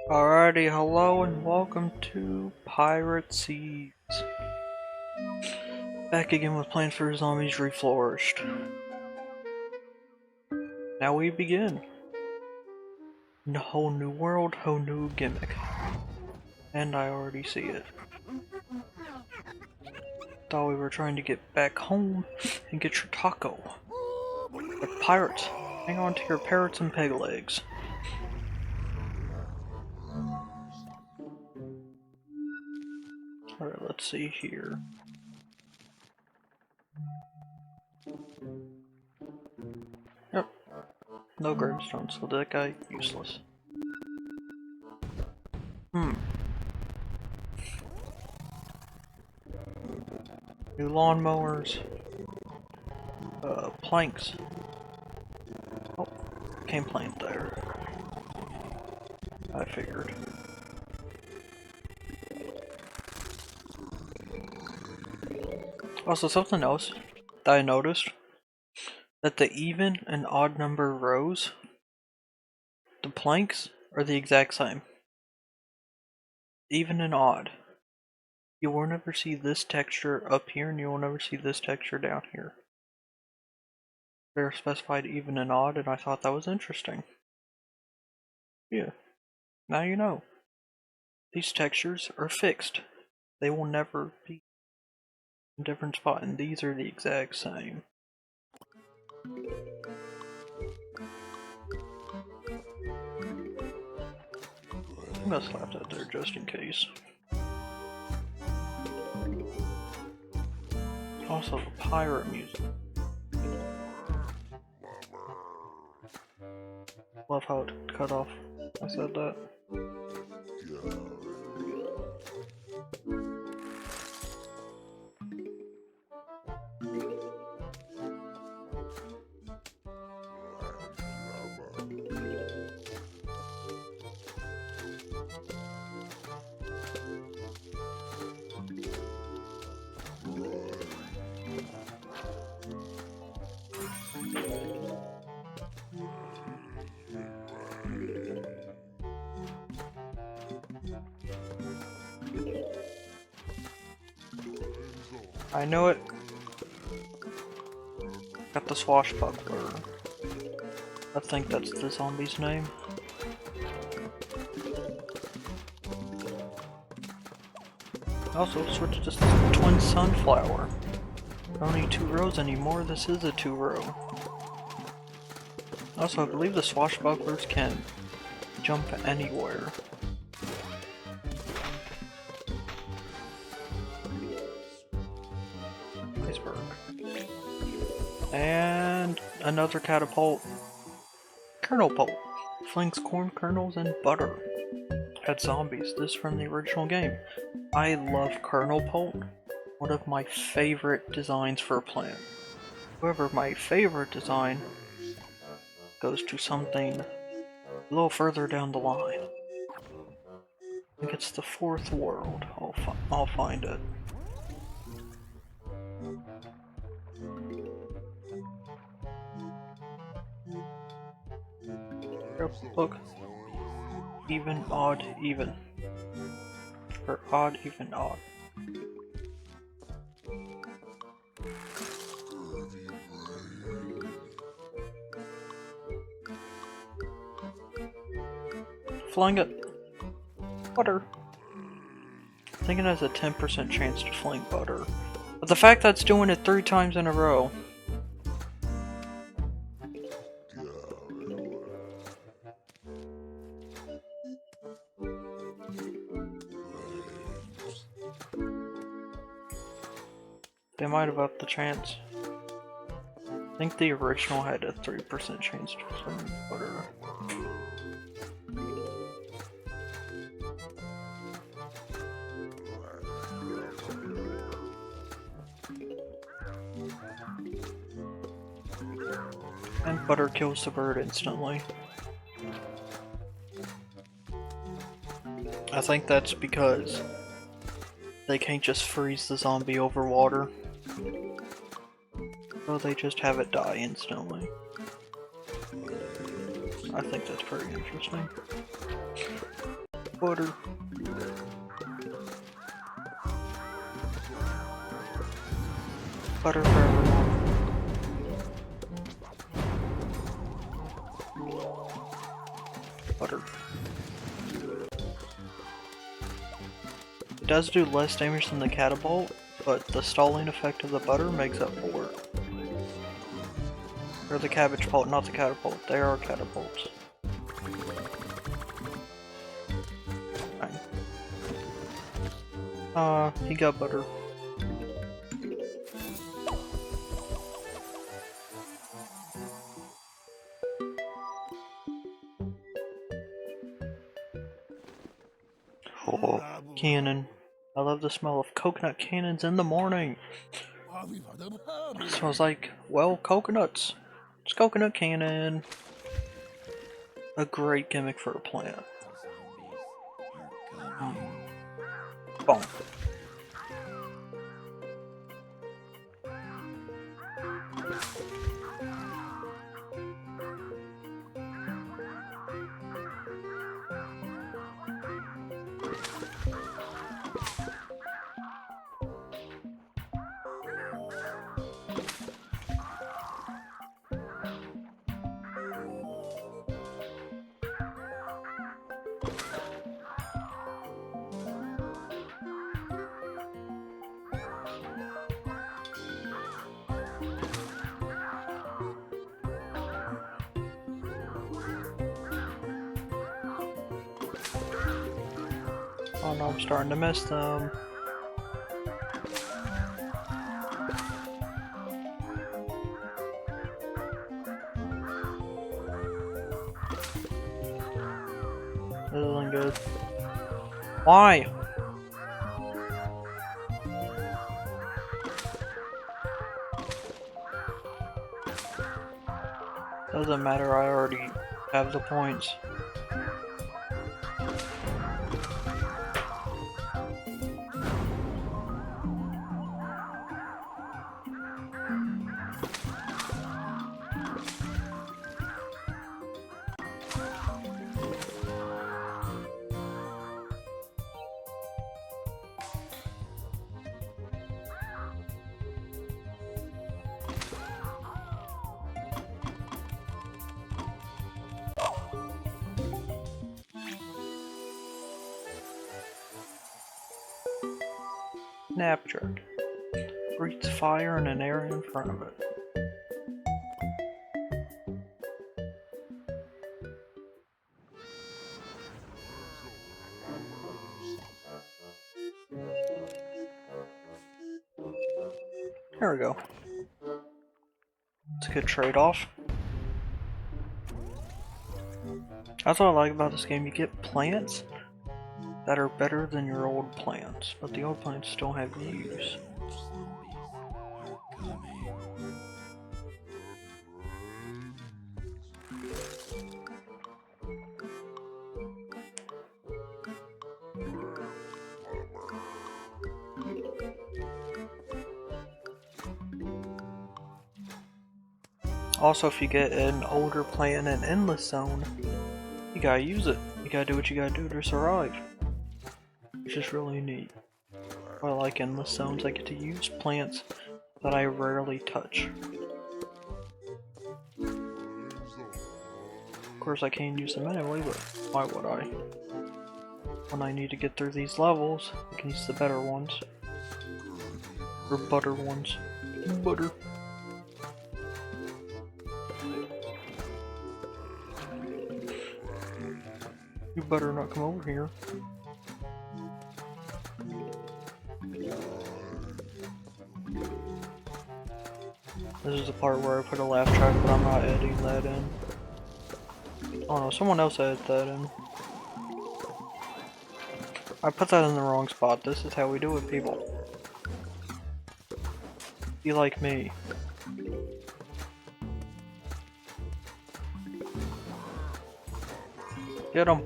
Alrighty, hello and welcome to Pirate Seas. Back again with Plants vs. Zombies Reflourished. Now we begin. A whole new world, whole new gimmick. And I already see it. Thought we were trying to get back home and get your taco. But pirates, hang on to your parrots and peg legs. Alright, let's see here. Yep. No gravestone, so that guy useless. New lawnmowers. Planks. Oh, cane plant there. I figured. Also, something else that I noticed, that the even and odd number rows, the planks are the exact same. Even and odd. You will never see this texture up here, and you will never see this texture down here. They're specified even and odd, and I thought that was interesting. Yeah, now you know. These textures are fixed. They will never be in a different spot, and these are the exact same. I'm gonna slap that there just in case. Also, the pirate music. Love how it cut off. I said that. I know it. Got the swashbuckler. I think that's the zombie's name. Also, switch to twin sunflower. Don't need 2 rows anymore, this is a 2-row. Also, I believe the swashbucklers can jump anywhere. Iceberg. And another catapult. Kernel pult. Flings corn kernels and butter at zombies. This from the original game. I love kernel pult. One of my favorite designs for a plant. However, my favorite design goes to something a little further down the line. I think it's the 4th world. I'll find it. Yep, look. Even, odd, even. Or odd, even, odd. Fling it. Butter. I think it has a 10% chance to fling butter. But the fact that it's doing it 3 times in a row. They might have upped the chance. I think the original had a 3% chance to fling butter. And butter kills the bird instantly. I think that's because they can't just freeze the zombie over water. So they just have it die instantly. I think that's pretty interesting. Butter. Butter for everyone. Butter. It does do less damage than the catapult, but the stalling effect of the butter makes up for it. Or the cabbage pult, not the catapult. They are catapults. He got butter. Oh, cannon. I love the smell of coconut cannons in the morning. It smells like, well, coconuts. It's coconut cannon. A great gimmick for a plant. Boom. Oh no, I'm starting to miss them. This isn't good. Why? Doesn't matter, I already have the points. Snapdragon. Breathes fire in an area in front of it. There we go. It's a good trade-off. That's what I like about this game. You get plants that are better than your old plants, but the old plants still have use. Also, if you get an older plant in an endless zone, you gotta use it. You gotta do what you gotta do to survive. Which is really neat. I like endless zones. I get to use plants that I rarely touch. Of course, I can't use them anyway, but why would I? When I need to get through these levels, I can use the better ones. Or butter ones. Butter. You better not come over here. This is the part where I put a laugh track, but I'm not editing that in. Oh no, someone else added that in. I put that in the wrong spot. This is how we do it, people. Be like me. Get him.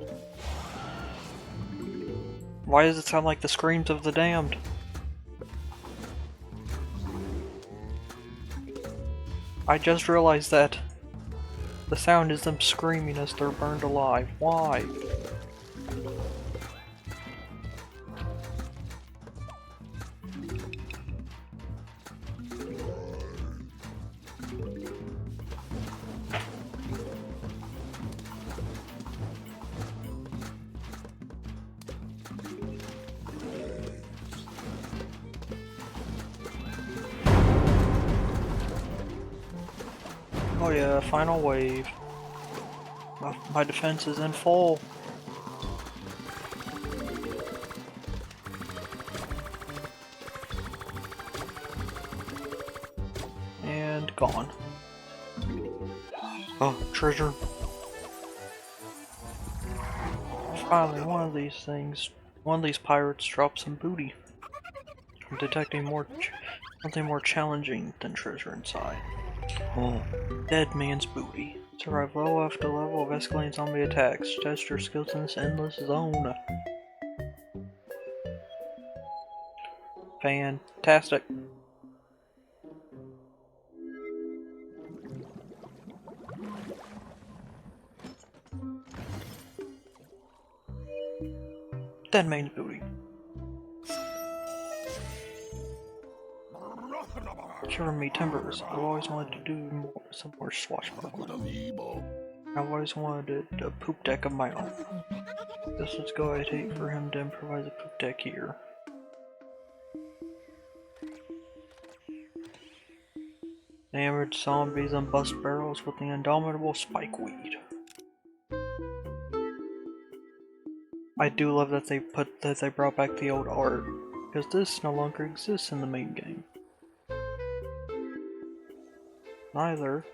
Why does it sound like the screams of the damned? I just realized that the sound is them screaming as they're burned alive. Why? Oh yeah, final wave. My defense is in full. And gone. Oh, treasure. Finally, one of these pirates dropped some booty. I'm detecting something more challenging than treasure inside. Oh, dead man's booty. Survive level after level of escalating zombie attacks. Test your skills in this endless zone. Fantastic. Dead man's booty. Shiver me timbers. I've always wanted to do some more swashbuckling. I've always wanted a poop deck of my own. Guess let's go. I'd hate for him to improvise a poop deck here. Damage zombies and bust barrels with the indomitable spikeweed. I do love that they brought back the old art, because this no longer exists in the main game. Neither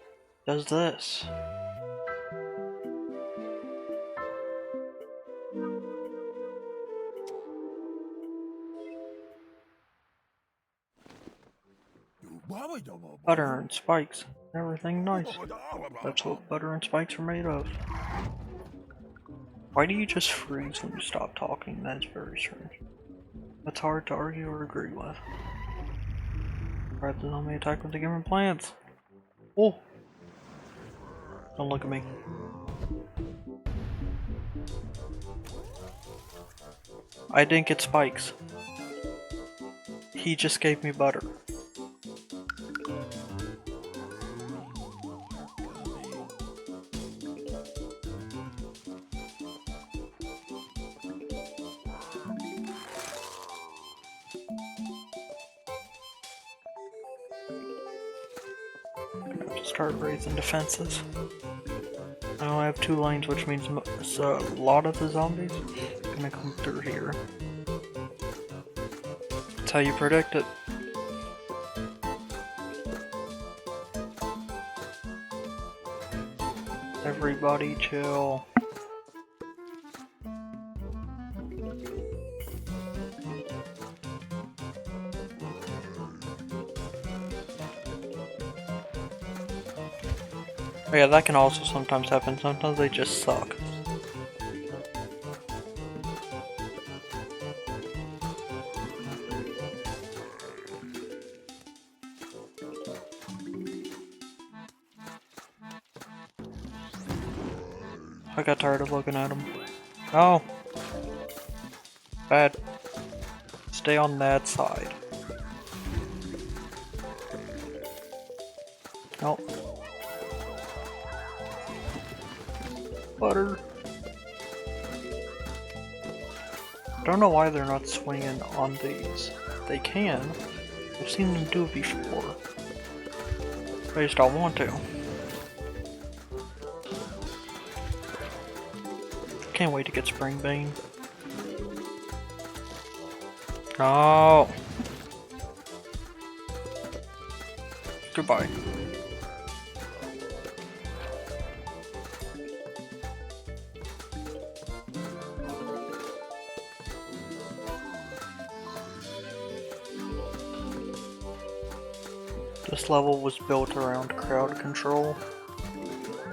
does this. Butter and spikes. Everything nice. That's what butter and spikes are made of. Why do you just freeze when you stop talking? That's very strange. That's hard to argue or agree with. Alright, the zombie attack with the given plants. Oh! Don't look at me. I didn't get spikes. He just gave me butter. Start raising defenses. I only have 2 lanes, which means a lot of the zombies are gonna come through here. That's how you predict it. Everybody chill. Oh yeah, that can also sometimes happen. Sometimes they just suck. I got tired of looking at them. Oh! Bad. Stay on that side. Oh. Butter. Don't know why they're not swinging on these. They can. I've seen them do it before. I just don't want to. Can't wait to get Spring Bean. Oh. Goodbye. This level was built around crowd control.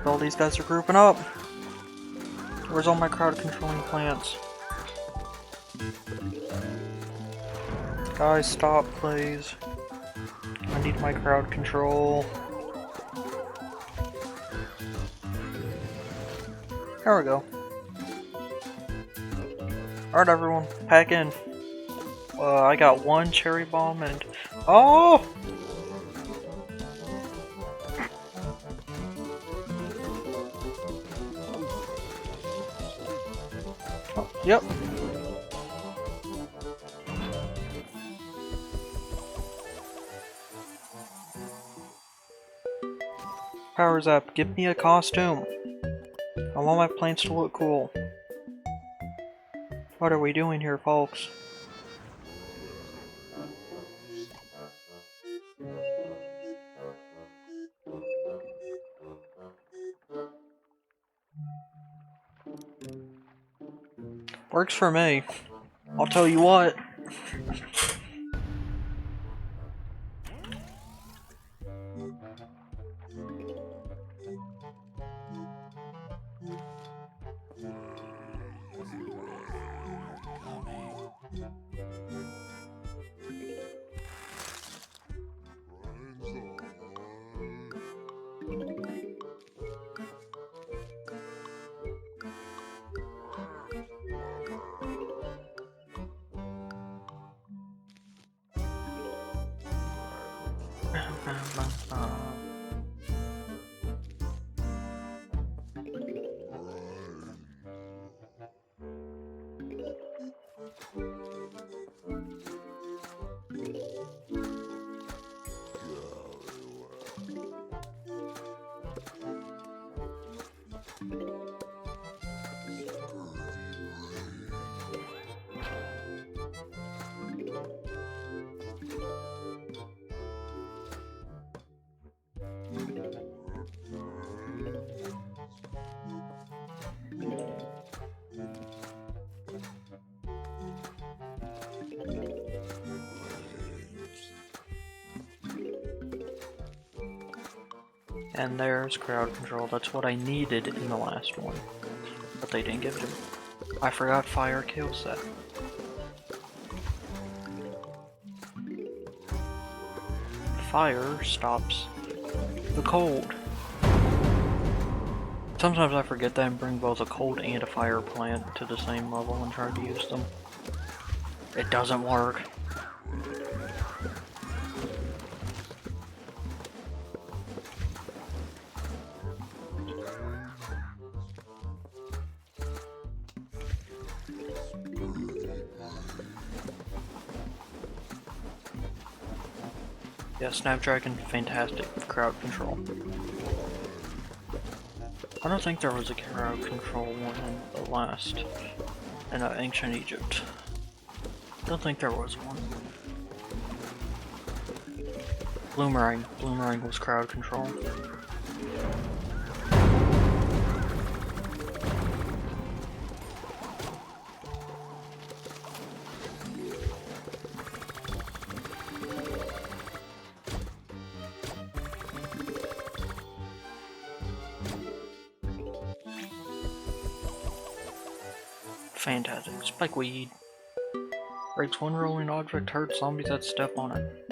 All these guys are grouping up. Where's all my crowd controlling plants? Guys, stop, please. I need my crowd control. There we go. Alright, everyone, pack in. I got 1 cherry bomb and... Oh! Oh, yep. powers up. Give me a costume. I want my plants to look cool. What are we doing here, folks? Works for me. I'll tell you what. And there's crowd control. That's what I needed in the last one. But they didn't give it to me. I forgot fire kills that. Fire stops the cold. Sometimes I forget that and bring both a cold and a fire plant to the same level and try to use them. It doesn't work. Yeah, Snapdragon, fantastic crowd control. I don't think there was a crowd control one in the last, in Ancient Egypt. I don't think there was one. Bloomerang was crowd control. Fantastic. Spikeweed. Breaks one rolling object, hurts zombies that step on it.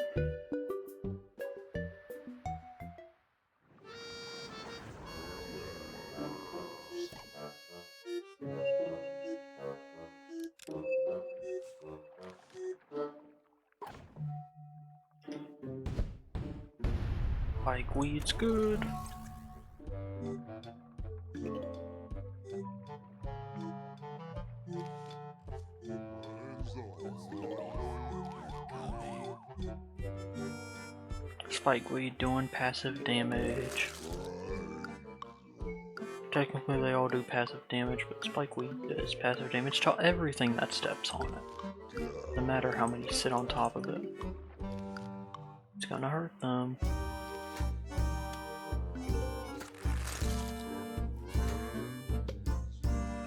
Spikeweed's good. Spikeweed doing passive damage. Technically they all do passive damage, but Spikeweed does passive damage to everything that steps on it. No matter how many sit on top of it. It's gonna hurt them.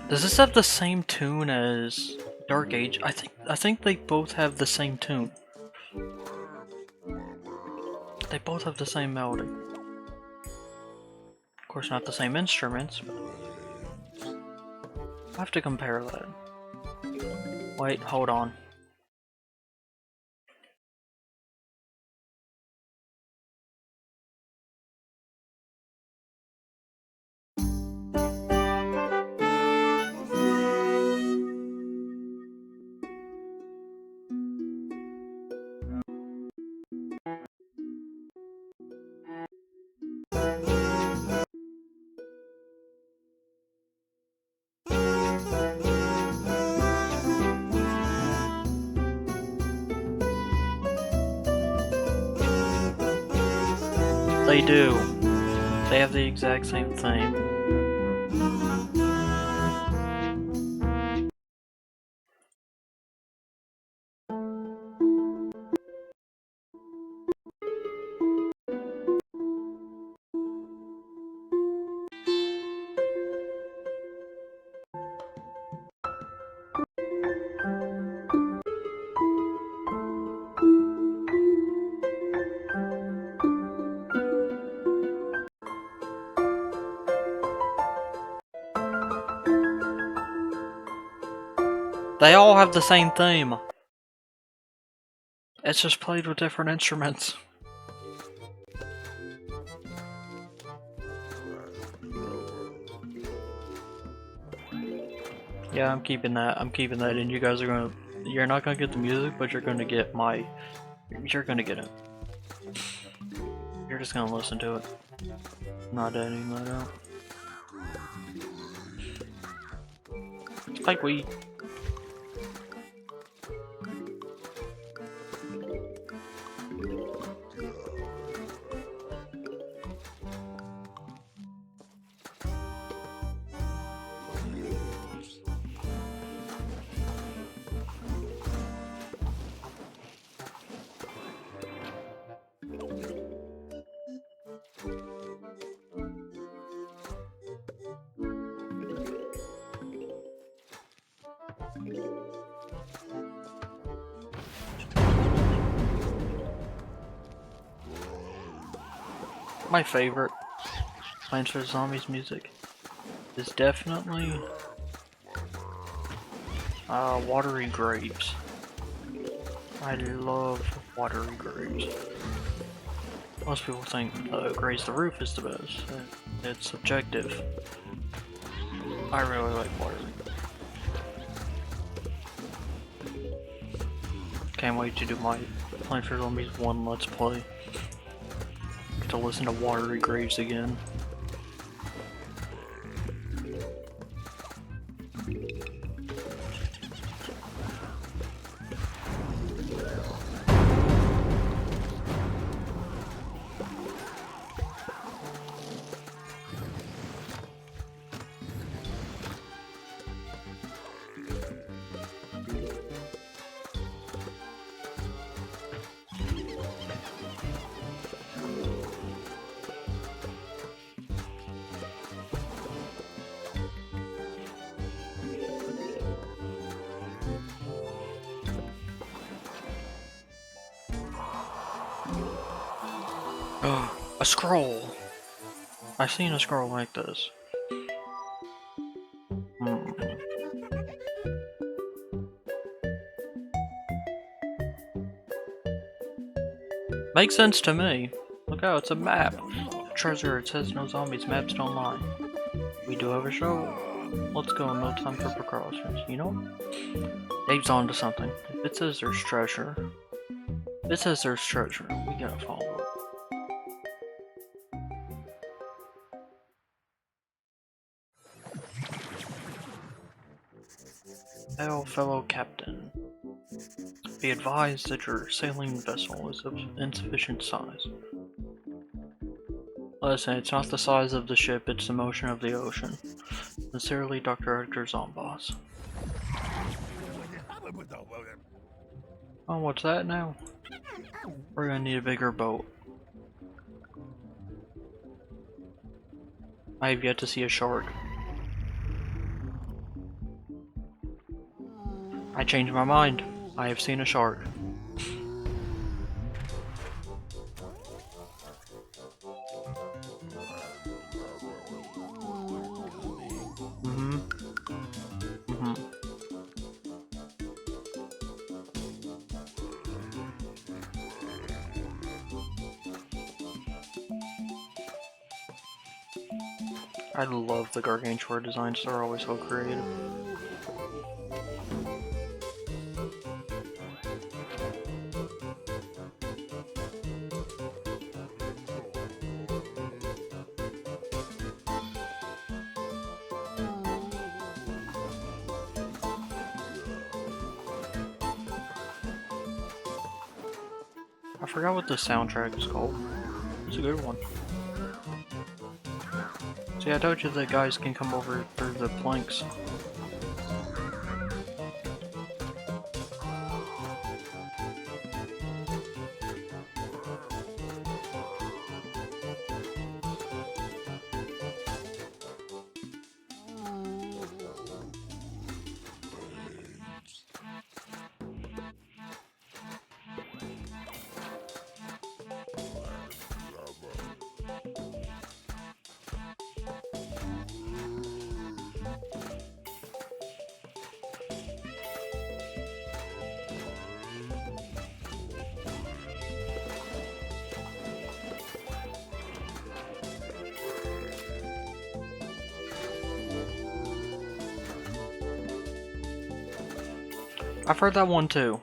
Does this have the same tune as Dark Age? I think they both have the same tune. They both have the same melody. Of course, not the same instruments, but I have to compare that. Wait, hold on. They do. They have the exact same theme. They all have the same theme. It's just played with different instruments. Yeah, I'm keeping that. I'm keeping that in. You guys are gonna. You're not gonna get the music, but you're gonna get my. You're gonna get it. You're just gonna listen to it. Not editing that out. Spike weed. My favorite Plants vs Zombies music is definitely Watery Grapes. I love Watery Grapes. Most people think Graze the Roof is the best. It's subjective. I really like Watery. Can't wait to do my Plants vs Zombies 1 Let's Play. Get to listen to Watery Graves again. A scroll! I've seen a scroll like this. Makes sense to me. Look out, it's a map. Treasure, it says no zombies, maps don't lie. We do have a show. Let's go, no time for precautions. You know what? Dave's on to something. If it says there's treasure, we gotta follow it. Hail, fellow captain. Be advised that your sailing vessel is of insufficient size. Listen, it's not the size of the ship, it's the motion of the ocean. Sincerely, Dr. Edgar Zomboss. Oh, what's that now? We're gonna need a bigger boat. I have yet to see a shark. I changed my mind. I have seen a shark. I love the Gargantua designs, they're always so creative. I forgot what the soundtrack is called. It's a good one. See, I told you that guys can come over through the planks. I've heard that one too.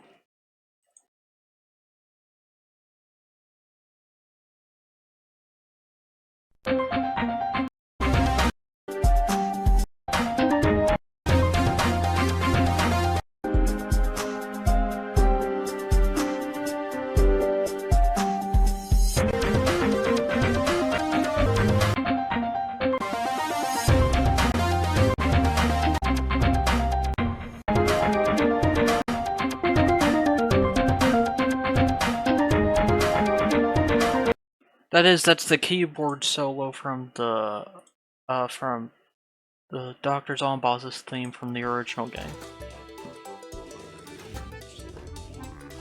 That's the keyboard solo from the Dr. Zomboss's theme from the original game.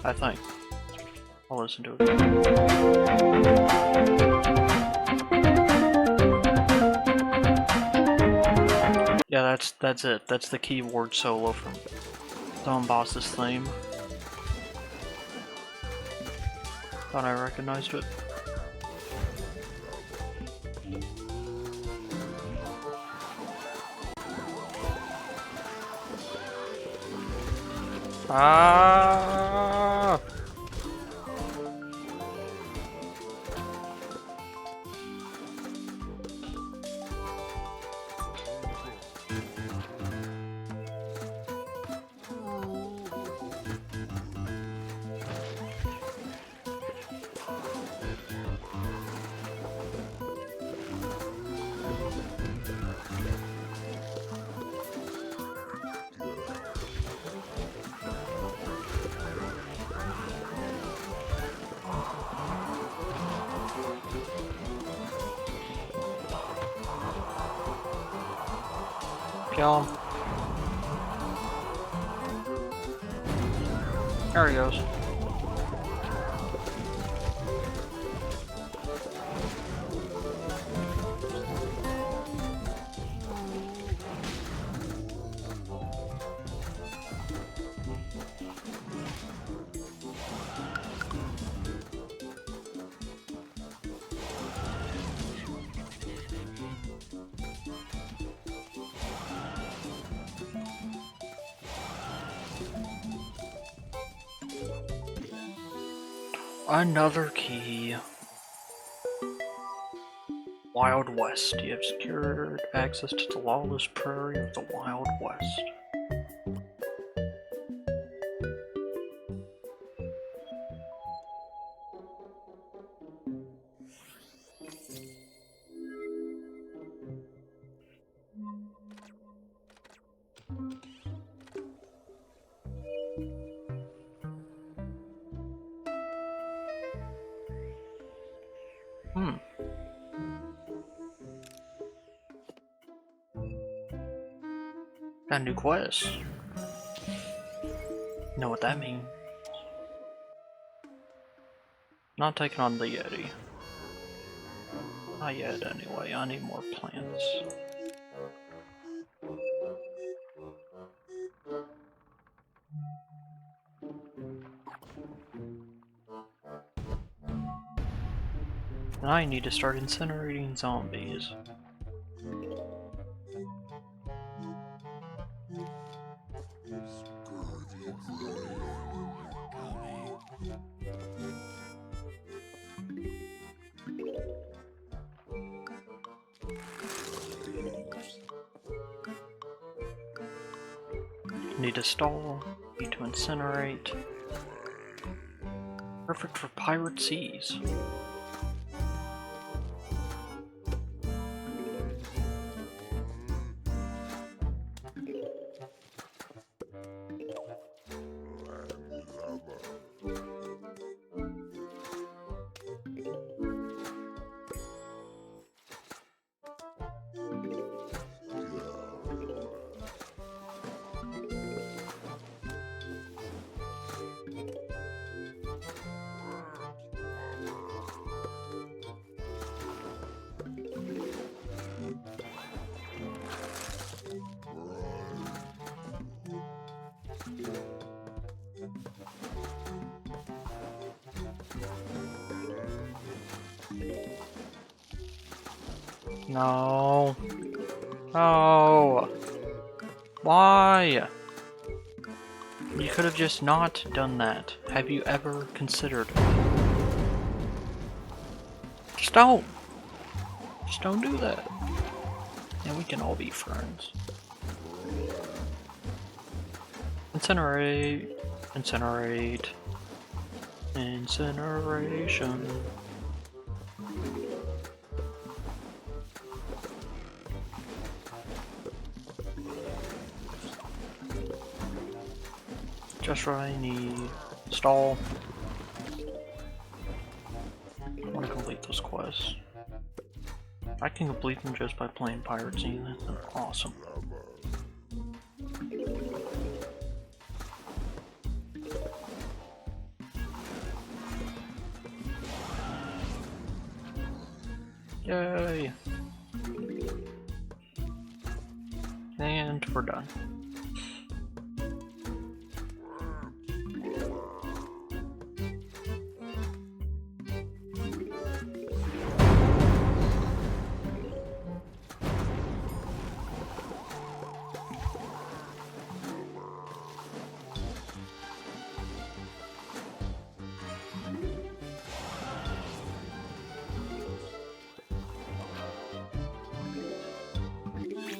I think. I'll listen to it. Yeah, that's it. That's the keyboard solo from Zomboss's theme. Thought I recognized it. Ah! Kill him. There he goes. Another key. Wild West. You have secured access to the lawless prairie of the Wild West. Got a new quest. You know what that means? Not taking on the Yeti. Not yet, anyway. I need more plants. Now I need to start incinerating zombies. Need to stall, need to incinerate. Perfect for pirate seas. No. Oh. Why? You could have just not done that. Have you ever considered it? Just don't. Just don't do that. And we can all be friends. Incinerate. Incinerate. Incineration. Just what I need. Stall. I want to complete those quests. I can complete them just by playing Pirate Scene. That's awesome. Yay! And we're done.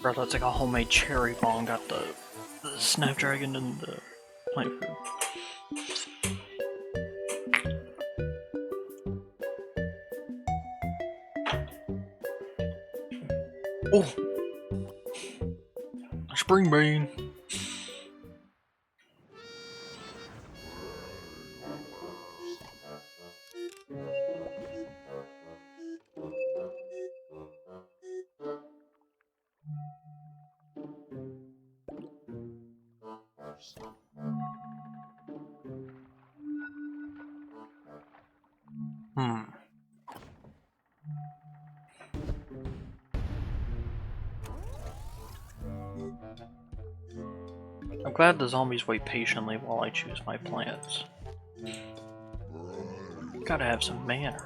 Bro, that's like a homemade cherry bomb. Got the snapdragon and the plant food. Oh! A spring bean! I'm glad the zombies wait patiently while I choose my plants. Gotta have some manners.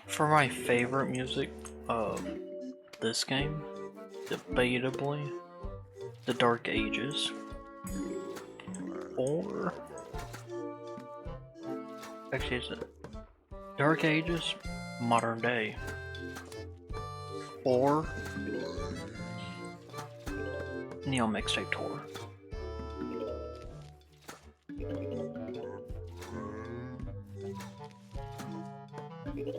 For my favorite music of this game, debatably, the Dark Ages, or actually is it Dark Ages, Modern Day, or Neo Mixtape Tour.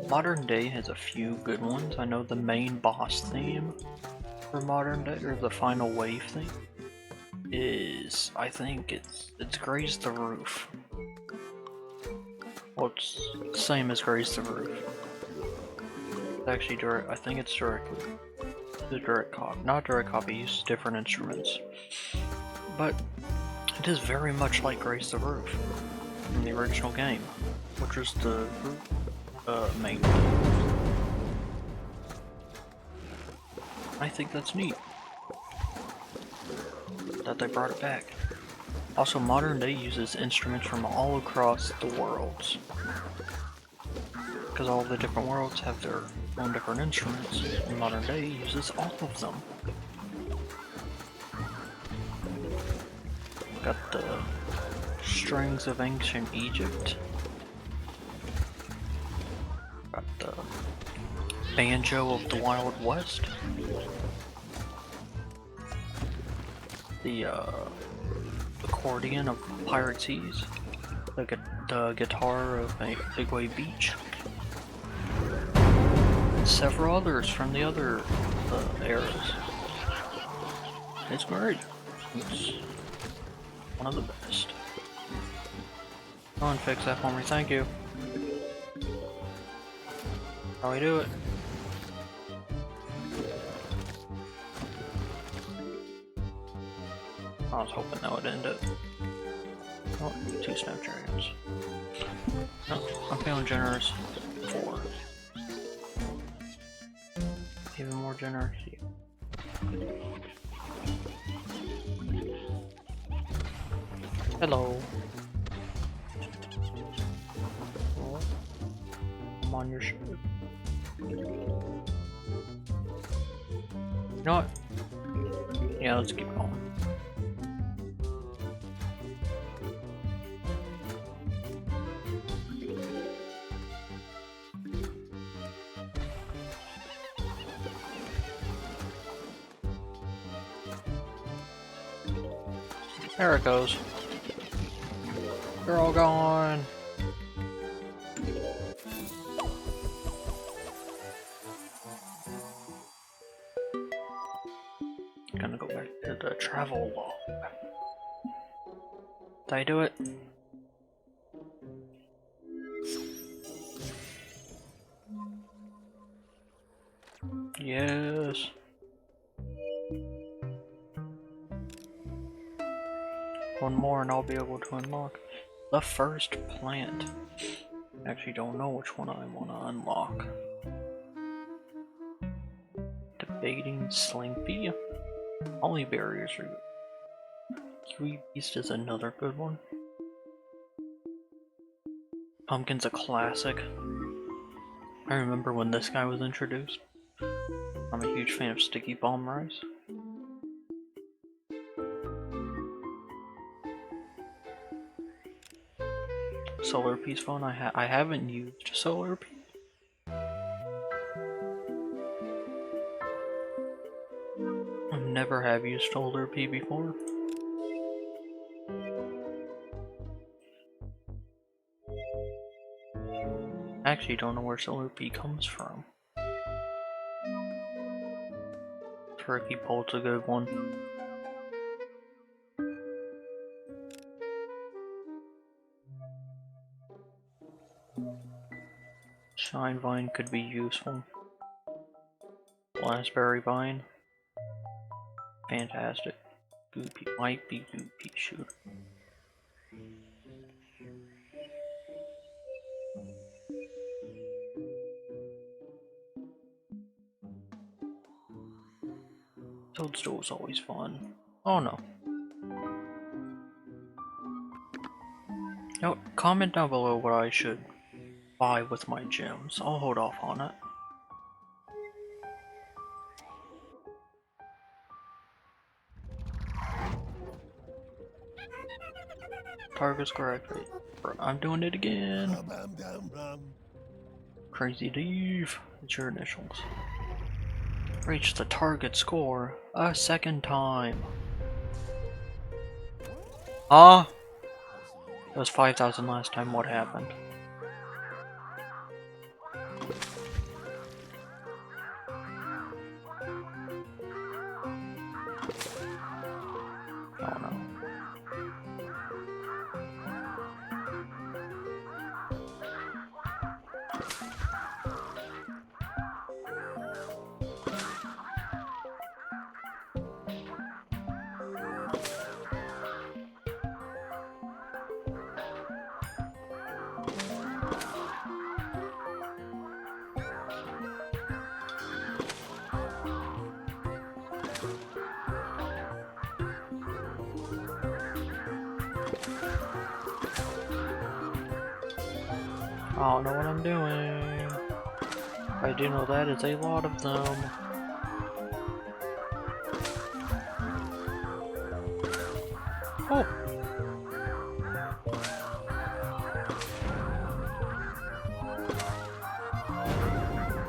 Modern Day has a few good ones. I know the main boss theme for Modern Day, or the final wave theme, is, I think it's Graze the Roof. Well, it's the same as Graze the Roof. It's actually direct, I think it's directly the direct copy, not direct copy, uses different instruments. But it is very much like Graze the Roof from the original game, which was the main. I think that's neat that they brought it back. Also, Modern Day uses instruments from all across the worlds, because all the different worlds have their own different instruments, and Modern Day uses all of them. Got the strings of ancient Egypt. Got the banjo of the Wild West. The accordion of Pirate Seas. The guitar of Big Wave Beach. And several others from the other eras. It's great. It's one of the best. Go and fix that for me, thank you. How we do it? I was hoping that would end it. Oh, 2 Snapdragons. No, I'm feeling generous. 4. Even more generous. Hello. Oh, I'm on your shirt. You know what? Yeah, let's keep going. There it goes. They're all gone. Gonna go back to the travel log. Did I do it? Yes. One more and I'll be able to unlock the first plant. Actually don't know which one I want to unlock. Debating Slimpy. Holly berries are good. Kiwi Beast is another good one. Pumpkin's a classic. I remember when this guy was introduced. I'm a huge fan of Sticky Bomb Rice. Solar Peace phone. I haven't used Solar Peace. I never have used Solar P before. I actually don't know where Solar P comes from. Turkey Polt's a good one. Shine Vine could be useful. Raspberry Vine. Fantastic. Goopy might be Goopy, shoot. Toadstool's always fun. Oh no. Now, comment down below what I should buy with my gems. I'll hold off on it. Target's correct, right? I'm doing it again. Crazy Dave. It's your initials. Reach the target score a second time. Ah! It was 5,000 last time. What happened? Oh no. I don't know what I'm doing. I do know that is a lot of them. Oh!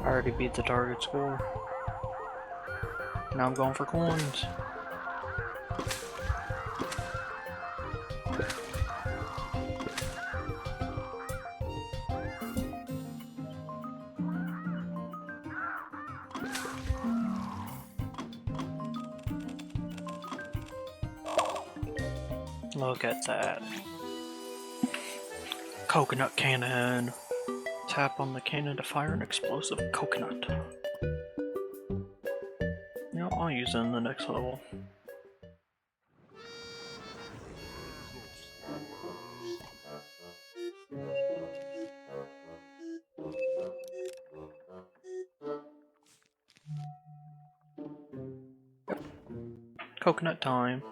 I already beat the target score. Now I'm going for coins. Look at that. Coconut cannon. Tap on the cannon to fire an explosive coconut. You know, I'll use it in the next level. Coconut time.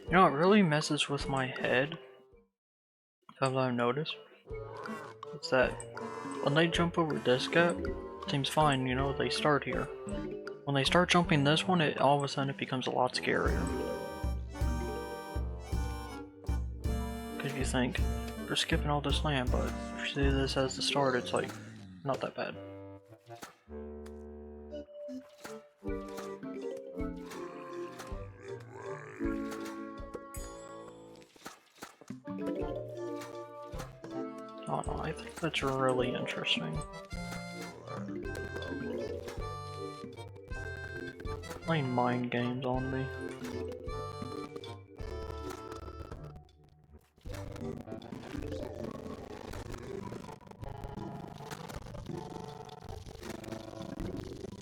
You know, it really messes with my head. Something I've noticed. It's that when they jump over this gap, it seems fine, you know, they start here. When they start jumping this one, all of a sudden it becomes a lot scarier. Because you think, they're skipping all this land, but if you see this as the start, it's like, not that bad. Oh no, I think that's really interesting. Playing mind games on me.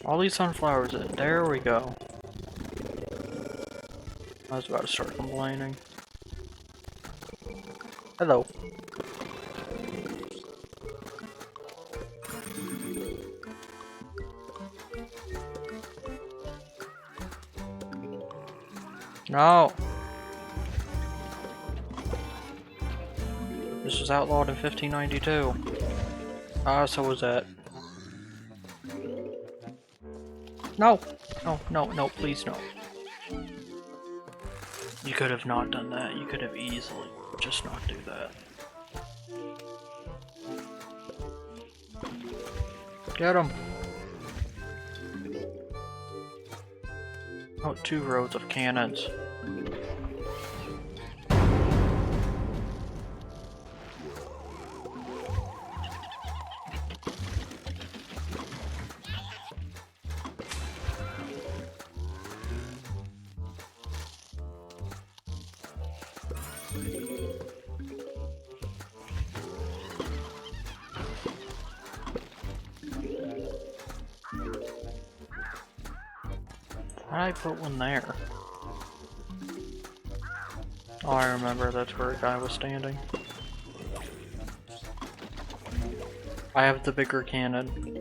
All these sunflowers, there we go. I was about to start complaining. Hello. No! This was outlawed in 1592. Ah, so was that. No! No, no, no, please no. You could have not done that. You could have easily just not do that. Get him! Oh, 2 rows of cannons. Why did I put one there? Oh, I remember, that's where a guy was standing. I have the bigger cannon.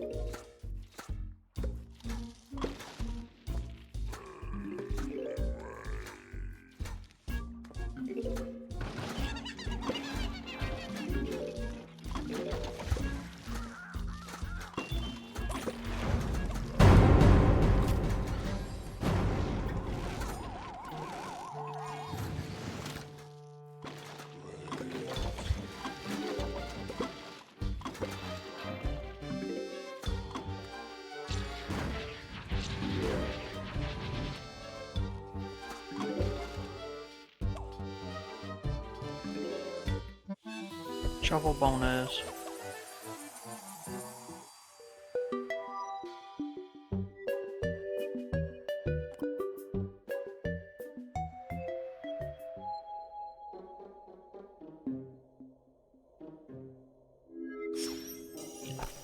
Shovel bonus.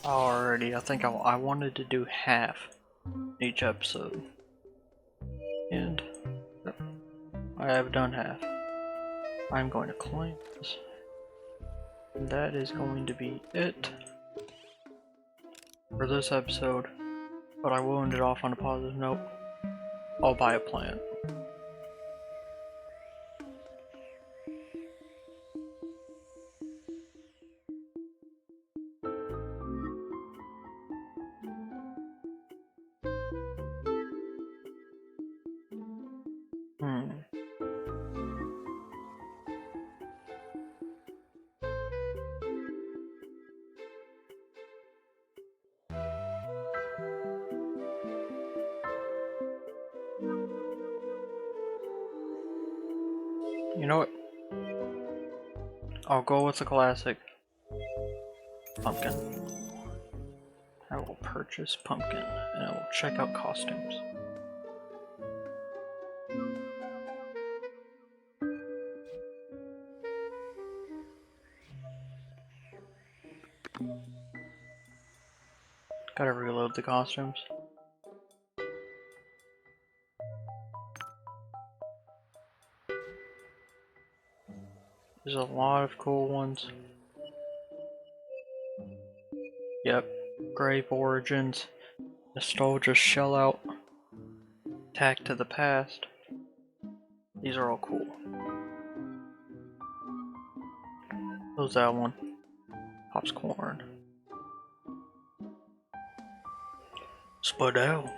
Alrighty, I think I wanted to do half each episode. And I have done half. I'm going to claim this. And that is going to be it for this episode. But I will end it off on a positive note. I'll buy a plant. You know what? I'll go with the classic pumpkin. I will purchase pumpkin and I will check out costumes. Gotta reload the costumes. There's a lot of cool ones. Yep. Grave Origins. Nostalgia Shellout. Attack to the Past. These are all cool. What was that one? Popscorn. Spadell.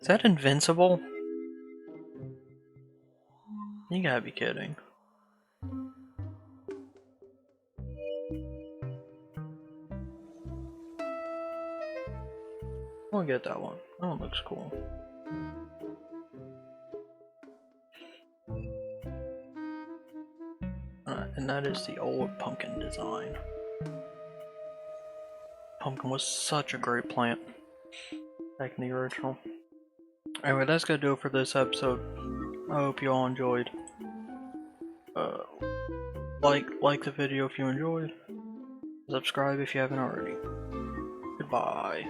Is that Invincible? You gotta be kidding. I'll get that one. That one looks cool. And that is the old pumpkin design. Pumpkin was such a great plant back in the original. Anyway, that's gonna do it for this episode. I hope you all enjoyed. Like the video if you enjoyed. Subscribe if you haven't already. Goodbye.